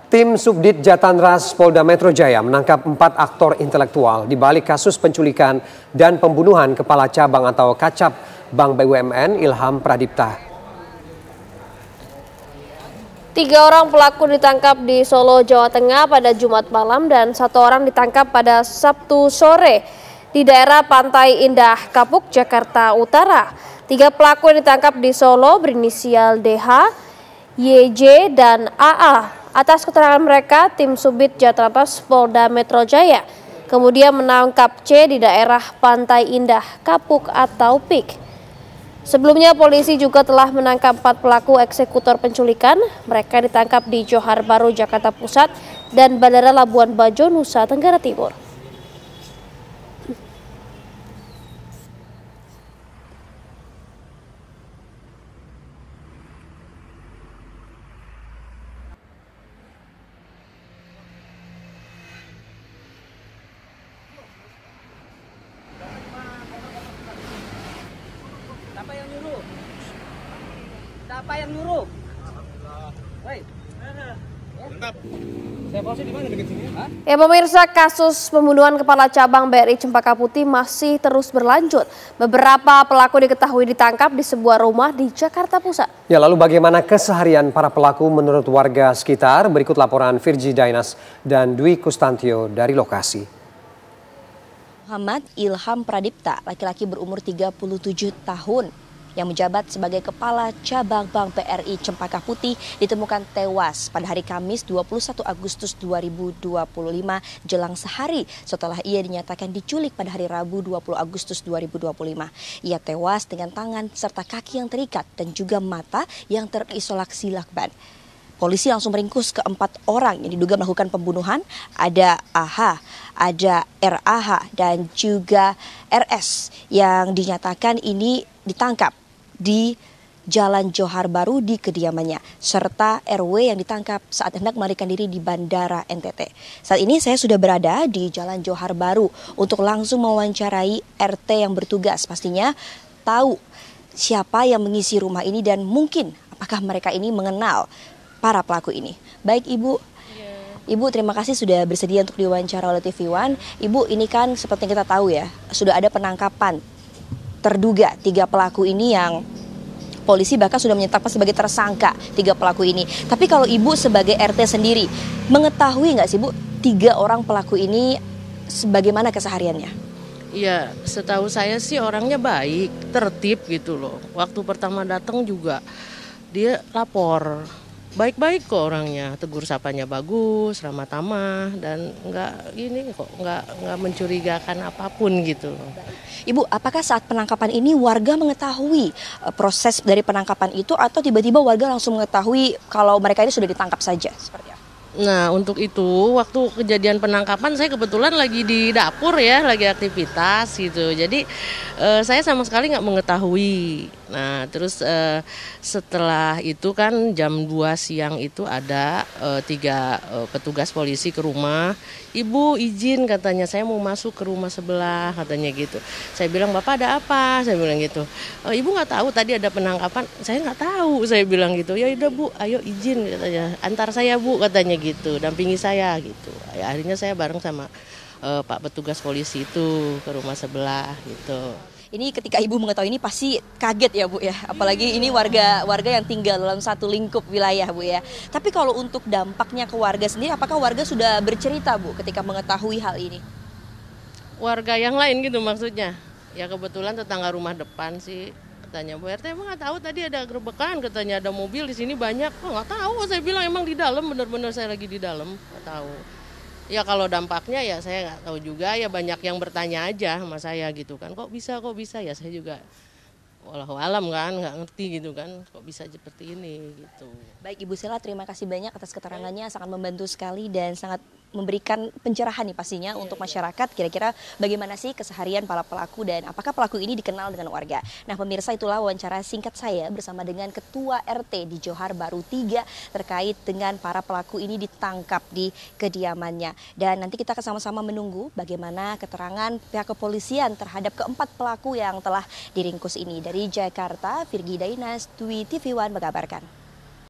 Tim Subdit Jatanras Polda Metro Jaya menangkap 4 aktor intelektual di balik kasus penculikan dan pembunuhan Kepala Cabang atau Kacab Bank BUMN Ilham Pradipta. 3 orang pelaku ditangkap di Solo, Jawa Tengah pada Jumat malam dan 1 orang ditangkap pada Sabtu sore di daerah Pantai Indah Kapuk, Jakarta Utara. 3 pelaku yang ditangkap di Solo berinisial DH, YJ, dan AA. Atas keterangan mereka, tim Subdit Jatanras Polda Metro Jaya kemudian menangkap C di daerah Pantai Indah Kapuk atau PIK. Sebelumnya polisi juga telah menangkap 4 pelaku eksekutor penculikan. Mereka ditangkap di Johar Baru, Jakarta Pusat dan Bandara Labuan Bajo, Nusa Tenggara Timur. Siapa yang nyuruh? Siapa yang nyuruh? Woi. Mantap. Saya posisi di mana dekat sini? Ya pemirsa, kasus pembunuhan Kepala Cabang BRI Cempaka Putih masih terus berlanjut. Beberapa pelaku diketahui ditangkap di sebuah rumah di Jakarta Pusat. Ya, lalu bagaimana keseharian para pelaku menurut warga sekitar? Berikut laporan Virgi Dainas dan Dwi Kustantio dari lokasi. Muhammad Ilham Pradipta, laki-laki berumur 37 tahun yang menjabat sebagai Kepala Cabang Bank BRI Cempaka Putih ditemukan tewas pada hari Kamis 21 Agustus 2025 jelang sehari setelah ia dinyatakan diculik pada hari Rabu 20 Agustus 2025. Ia tewas dengan tangan serta kaki yang terikat dan juga mata yang terisolasi lakban. Polisi langsung meringkus ke-4 orang yang diduga melakukan pembunuhan. Ada AH, ada RAH, dan juga RS yang dinyatakan ini ditangkap di Jalan Johar Baru di kediamannya, serta RW yang ditangkap saat hendak melarikan diri di Bandara NTT. Saat ini saya sudah berada di Jalan Johar Baru untuk langsung mewawancarai RT yang bertugas, pastinya tahu siapa yang mengisi rumah ini dan mungkin apakah mereka ini mengenal para pelaku ini. Baik Ibu, Ibu terima kasih sudah bersedia untuk diwawancara oleh TV One. Ibu, ini kan seperti yang kita tahu ya, sudah ada penangkapan terduga 3 pelaku ini yang polisi bahkan sudah menetapkan sebagai tersangka 3 pelaku ini. Tapi kalau Ibu sebagai RT sendiri, mengetahui nggak sih Bu 3 orang pelaku ini bagaimana kesehariannya? Iya, setahu saya sih orangnya baik, tertib gitu loh. Waktu pertama datang juga dia lapor. Baik-baik kok orangnya, tegur sapanya bagus, ramah tamah, dan nggak mencurigakan apapun gitu. Ibu, apakah saat penangkapan ini warga mengetahui proses dari penangkapan itu atau tiba-tiba warga langsung mengetahui kalau mereka ini sudah ditangkap saja? Seperti apa? Nah, untuk itu waktu kejadian penangkapan saya kebetulan lagi di dapur ya, lagi aktivitas gitu. Jadi saya sama sekali nggak mengetahui. Nah, terus setelah itu kan jam 2 siang itu ada 3 petugas polisi ke rumah. Ibu izin katanya, saya mau masuk ke rumah sebelah katanya gitu. Saya bilang, Bapak ada apa? Saya bilang gitu. Ibu nggak tahu tadi ada penangkapan? Saya nggak tahu, saya bilang gitu. Ya udah Bu, ayo izin katanya. Antar saya Bu katanya gitu, dampingi saya gitu. Ya, akhirnya saya bareng sama Pak petugas polisi itu ke rumah sebelah gitu. Ini ketika Ibu mengetahui ini pasti kaget ya Bu ya, apalagi ini warga yang tinggal dalam satu lingkup wilayah Bu ya. Tapi kalau untuk dampaknya ke warga sendiri, apakah warga sudah bercerita Bu ketika mengetahui hal ini? Warga yang lain gitu maksudnya? Ya kebetulan tetangga rumah depan sih katanya, Bu RT emang nggak tahu tadi ada gerebekan, katanya ada mobil di sini banyak. Oh nggak tahu, saya bilang emang di dalam, benar-benar saya lagi di dalam, nggak tahu. Ya kalau dampaknya ya saya nggak tahu juga, ya banyak yang bertanya aja sama saya gitu kan, kok bisa ya saya juga walau alam kan nggak ngerti gitu kan, kok bisa seperti ini gitu. Baik Ibu Sela, terima kasih banyak atas keterangannya, sangat membantu sekali dan sangat memberikan pencerahan nih pastinya untuk masyarakat kira-kira bagaimana sih keseharian para pelaku dan apakah pelaku ini dikenal dengan warga. Nah pemirsa, itulah wawancara singkat saya bersama dengan Ketua RT di Johar Baru 3 terkait dengan para pelaku ini ditangkap di kediamannya. Dan nanti kita akan sama-sama menunggu bagaimana keterangan pihak kepolisian terhadap keempat pelaku yang telah diringkus ini. Dari Jakarta, Virgi Dainas, Dwi TV One mengabarkan.